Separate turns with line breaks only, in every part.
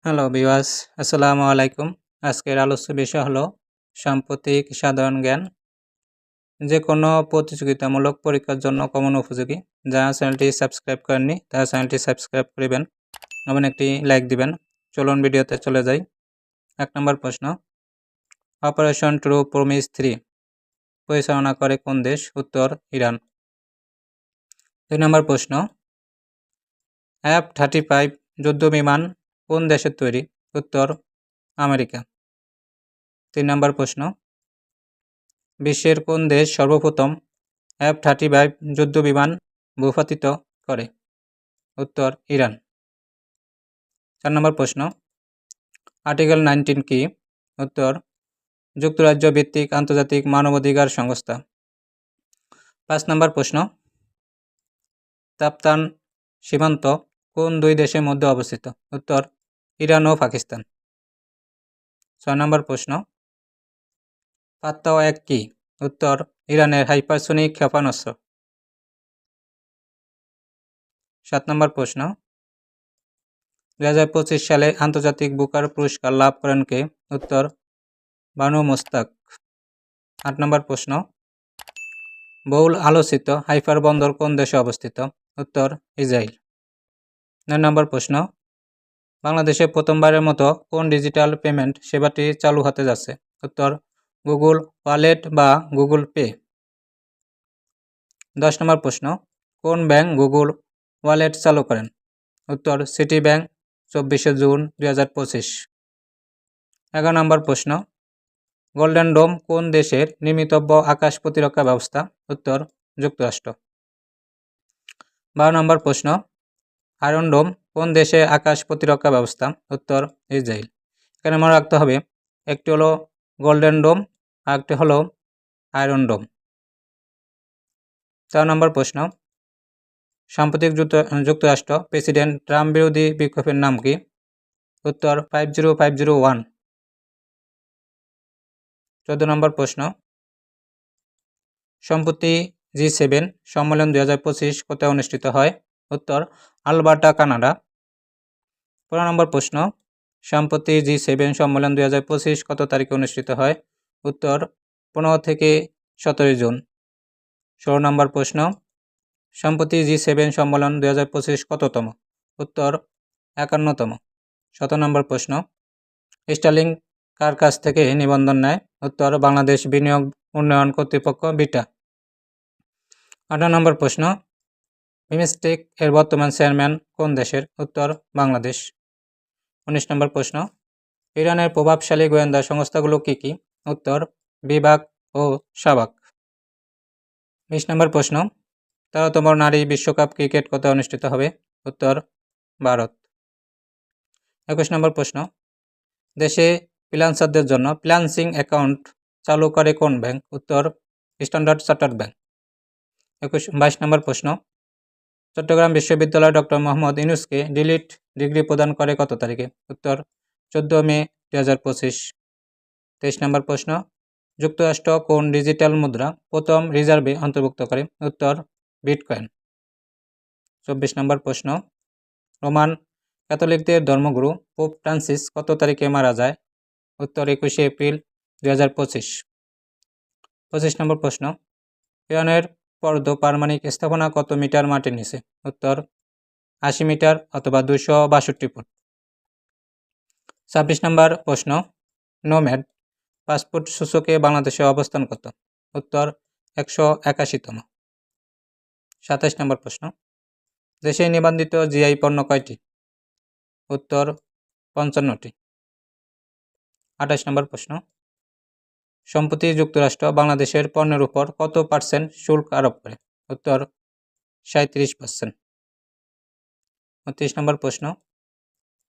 Hello viewers, আসসালামু আলাইকুম। আজকের আলোচ্য বিষয় হলো সাম্প্রতিক সাধারণ জ্ঞান। যে কোনো প্রতিযোগিতামূলক পরীক্ষার জন্য কমন উপযোগী। যারা চ্যানেলটি সাবস্ক্রাইব করেননি তারা চ্যানেলটি সাবস্ক্রাইব করিবেন এবং একটি লাইক দিবেন। চলুন ভিডিওতে চলে যাই। ১ নম্বর প্রশ্ন, অপারেশন ট্রু প্রমিস 3 পরিচালনা করে কোন দেশ? উত্তর ইরান। ২ নম্বর প্রশ্ন, F-35 যুদ্ধবিমান কোন দেশের তৈরি? উত্তর আমেরিকা। ৩ নম্বর প্রশ্ন, বিশ্বের কোন দেশ সর্বপ্রথম F-35 যুদ্ধবিমান ভূপাতিত করে? উত্তর ইরান। ৪ নম্বর প্রশ্ন, আর্টিকেল 19 কি? উত্তর যুক্তরাজ্য ভিত্তিক আন্তর্জাতিক মানবাধিকার সংস্থা। ৫ নম্বর প্রশ্ন, তাপ্তান সীমান্ত কোন দুই দেশের মধ্যে অবস্থিত? উত্তর ইরান ও পাকিস্তান। ৬ নম্বর প্রশ্ন, পাত্তাও-1 কি? উত্তর ইরানের হাইপারসোনিক ক্ষেপণাস্ত্র। ৭ নম্বর প্রশ্ন, ২০২৫ সালে আন্তর্জাতিক বুকার পুরস্কার লাভ করেন কে? উত্তর বানু মোস্তাক। ৮ নম্বর প্রশ্ন, বহুল আলোচিত হাইফার বন্দর কোন দেশে অবস্থিত? উত্তর ইসরায়েল। ৯ নম্বর প্রশ্ন, বাংলাদেশে প্রথমবারের মতো কোন ডিজিটাল পেমেন্ট সেবাটি চালু হতে যাচ্ছে? উত্তর গুগল ওয়ালেট বা গুগল পে। ১০ নম্বর প্রশ্ন, কোন ব্যাংক গুগল ওয়ালেট চালু করেন? উত্তর সিটি ব্যাংক, ২৪শে জুন ২০২৫। ১১ নম্বর প্রশ্ন, গোল্ডেন ডোম কোন দেশের নির্মিতব্য আকাশ প্রতিরক্ষা ব্যবস্থা? উত্তর যুক্তরাষ্ট্র। ১২ নম্বর প্রশ্ন, আয়রন ডোম কোন দেশে আকাশ প্রতিরক্ষা ব্যবস্থা? উত্তর ইসরায়েল। এখানে মনে রাখতে হবে একটি হলো গোল্ডেন ডোম আর একটি হলো আয়রন ডোম। ৪ নম্বর প্রশ্ন, সাম্প্রতিক যুক্তরাষ্ট্র প্রেসিডেন্ট ট্রাম্প বিরোধী বিক্ষোভের নাম কি? উত্তর 50501। ১৪ নম্বর প্রশ্ন, সম্প্রতি G7 সম্মেলন ২০২৫ কোথায় অনুষ্ঠিত হয়? উত্তর আলবার্টা, কানাডা। ১৫ নম্বর প্রশ্ন, সম্প্রতি G7 সম্মেলন ২০২৫ কত তারিখে অনুষ্ঠিত হয়? উত্তর ১৫ থেকে ১৭ জুন। ১৬ নম্বর প্রশ্ন, সম্প্রতি G7 সম্মেলন ২০২৫ কততম? উত্তর ৫১তম। ১৭ নম্বর প্রশ্ন, স্টারলিংক কার কাছ থেকে নিবন্ধন নেয়? উত্তর বাংলাদেশ বিনিয়োগ উন্নয়ন কর্তৃপক্ষ, বিটা। ১৮ নম্বর প্রশ্ন, বিমস্টেক এর বর্তমান চেয়ারম্যান কোন দেশের? উত্তর বাংলাদেশ। ১৯ নম্বর প্রশ্ন, ইরানের প্রভাবশালী গোয়েন্দা সংস্থাগুলো কি কি? উত্তর বিভাগ ও শাবাক। ২০ নম্বর প্রশ্ন, ১৩তম নারী বিশ্বকাপ ক্রিকেট কোথায় অনুষ্ঠিত হবে? উত্তর ভারত। ২১ নম্বর প্রশ্ন, দেশে ফ্রিল্যান্সারদের জন্য ফ্রিল্যান্সিং অ্যাকাউন্ট চালু করে কোন ব্যাংক? উত্তর স্ট্যান্ডার্ড চার্টার্ড ব্যাংক। ২২ নম্বর প্রশ্ন, চট্টগ্রাম বিশ্ববিদ্যালয় ডক্টর মোহাম্মদ ইউনূসকে ডিলিট ডিগ্রি প্রদান করে কত তারিখে? উত্তর ১৪ মে ২০২৫। ২৩ নম্বর প্রশ্ন, যুক্তরাষ্ট্র কোন ডিজিটাল মুদ্রা প্রথম রিজার্ভে অন্তর্ভুক্ত করে? উত্তর বিটকয়েন। ২৪ নম্বর প্রশ্ন, রোমান ক্যাথলিকদের ধর্মগুরু পোপ ফ্রান্সিস কত তারিখে মারা যায়? উত্তর ২১শে এপ্রিল ২০২৫। ২৫ নম্বর প্রশ্ন, ইরানের পর্দ পারমাণবিক স্থাপনা কত মিটার মাটির নিচে? উত্তর ৮০ মিটার অথবা ২৬২ ফুট। ২৬ নম্বর প্রশ্ন, নোম্যাড পাসপোর্ট সূচকে বাংলাদেশের অবস্থান কত? উত্তর ১৮১তম। ২৭ নম্বর প্রশ্ন, দেশে নিবন্ধিত জিআই পণ্য কয়টি? উত্তর ৫৫টি। ২৮ নম্বর প্রশ্ন, সম্প্রতি যুক্তরাষ্ট্র বাংলাদেশের পণ্যের উপর কত % শুল্ক আরোপ করে? উত্তর ৩৭%। ২৯ নম্বর প্রশ্ন,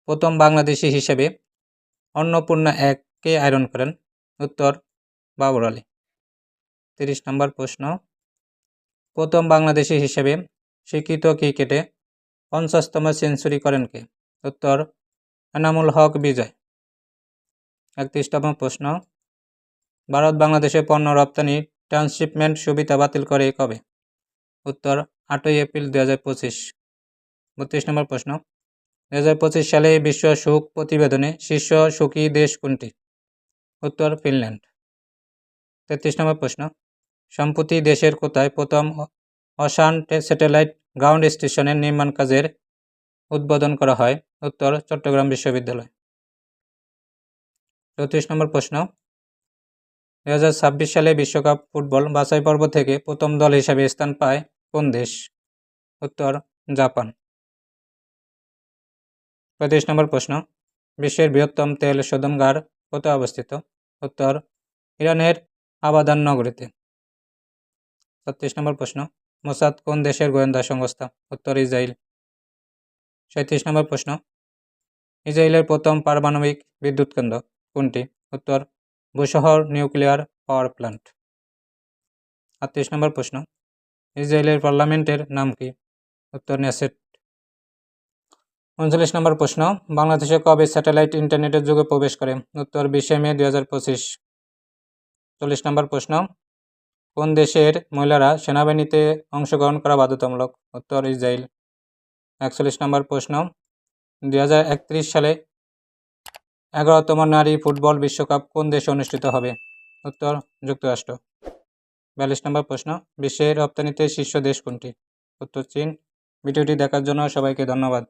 প্রথম বাংলাদেশি হিসেবে অন্নপূর্ণা ১ কে আয়রন করেন? উত্তর বাবর আলী। ৩০ নম্বর প্রশ্ন, প্রথম বাংলাদেশি হিসেবে স্বীকৃত ক্রিকেটে ৫০তম সেঞ্চুরি করেন কে? উত্তর এনামুল হক বিজয়। ৩১তম প্রশ্ন, ভারত বাংলাদেশে পণ্য রপ্তানি ট্রান্সশিপমেন্ট সুবিধা বাতিল করে কবে? উত্তর ৮ই এপ্রিল ২০২৫। ৩২ নম্বর প্রশ্ন, 2025 সালে বিশ্ব সুখ প্রতিবেদনে শীর্ষ সুখী দেশ কোনটি? উত্তর ফিনল্যান্ড। 33 নম্বর প্রশ্ন, সম্প্রতি দেশের কোথায় প্রথম অশান স্যাটেলাইট গ্রাউন্ড স্টেশনের নির্মাণ কাজের উদ্বোধন করা হয়? উত্তর চট্টগ্রাম বিশ্ববিদ্যালয়। 34 নম্বর প্রশ্ন, 2026 সালে বিশ্বকাপ ফুটবল বাছাই পর্ব থেকে প্রথম দল হিসাবে স্থান পায় কোন দেশ? উত্তর জাপান। 35 নম্বর প্রশ্ন, বিশ্বের বৃহত্তম তেল শোধনাগার কোথায় অবস্থিত? উত্তর ইরানের আবাদান নগরীতে। 36 নম্বর প্রশ্ন, মোসাদ কোন দেশের গোয়েন্দা সংস্থা? উত্তর ইসরায়েল। 37 নম্বর প্রশ্ন, ইসরায়েলের প্রথম পারমাণবিক বিদ্যুৎ কেন্দ্র কোনটি? উত্তর বুশহর নিউক্লিয়ার পাওয়ার প্ল্যান্ট। 38 নম্বর প্রশ্ন, ইসরায়েলের পার্লামেন্টের নাম কি? উত্তর নেসেট। 39 নম্বর প্রশ্ন, বাংলাদেশে কবে স্যাটেলাইট ইন্টারনেটের যুগে প্রবেশ করে? উত্তর 20 মে 2025। 40 নম্বর প্রশ্ন, কোন দেশের মহিলারা সেনাবাহিনীতে অংশগ্রহণ করা বাধ্যতামূলক? উত্তর ইসরায়েল। 41 নম্বর প্রশ্ন, 2031 সালে 11তম নারী ফুটবল বিশ্বকাপ কোন দেশে অনুষ্ঠিত হবে? উত্তর যুক্তরাষ্ট্র। 42 নম্বর প্রশ্ন, বিশ্বের রপ্তানিতে শীর্ষ দেশ কোনটি? উত্তর চীন। ভিডিওটি দেখার জন্য সবাইকে ধন্যবাদ।